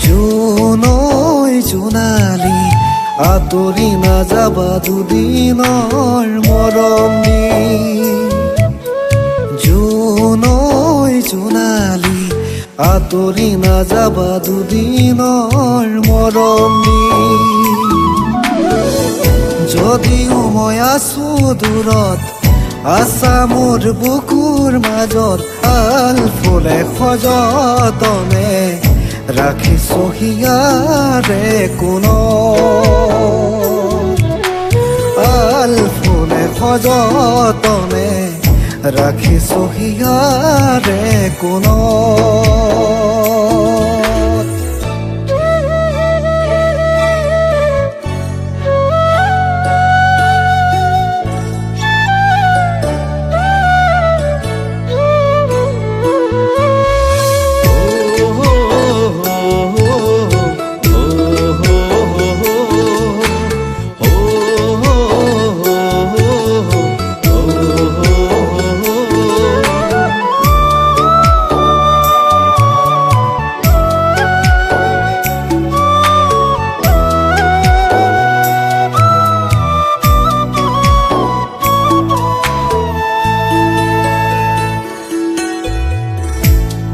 জোনৈ জোনালী আঁতৰি নাযাবা দুদিনৰ মৰম নি জোনৈ জোনালী আঁতৰি নাযাবা দুদিনৰ মৰম নি যদিও মই আছো দূৰত আছা মোৰ বুকুৰ মাজত আল ফুলে সযতনে ৰাখিছো হিয়াৰে কোণত আল ফুলে সযতনে ৰাখিছো হিয়াৰে কোণত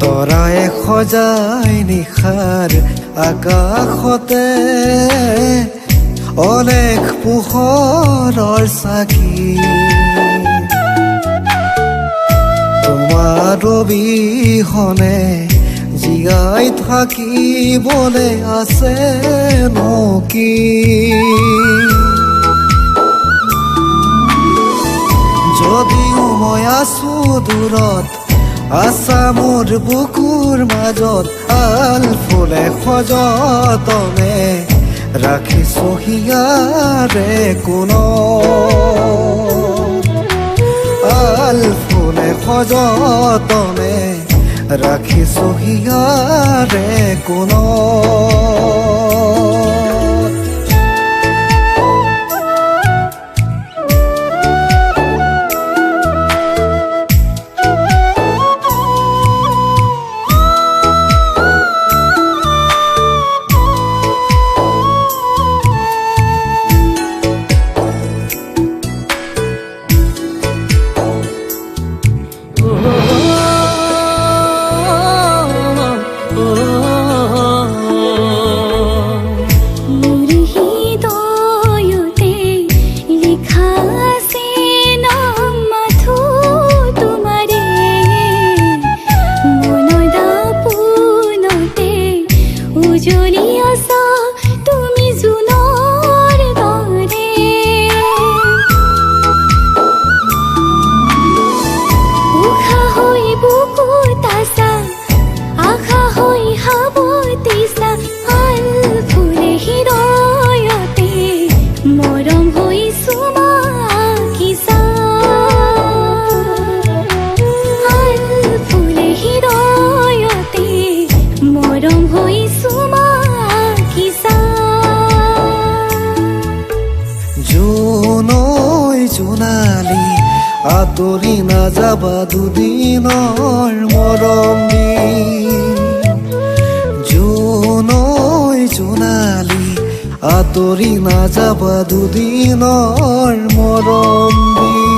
তৰাই সজাই নিশাৰ আকাশতে অনেক পোহৰৰ চাকি তোমাৰ অবিহনে জীয়াই থাকিবলৈ আছে নকি যদিও মই আছো দূৰত আছা মোৰ বুকুৰ মাজত আল ফুলে সযতনে ৰাখিছো হিয়াৰে কোণত আল ফুলে সযতনে ৰাখিছো হিয়াৰে কোণত জোনালী আঁতৰি নাযাবা দুদিনৰ মৰম নি জোনৈ জোনালী আঁতৰি নাযাবা দুদিনৰ মৰম নি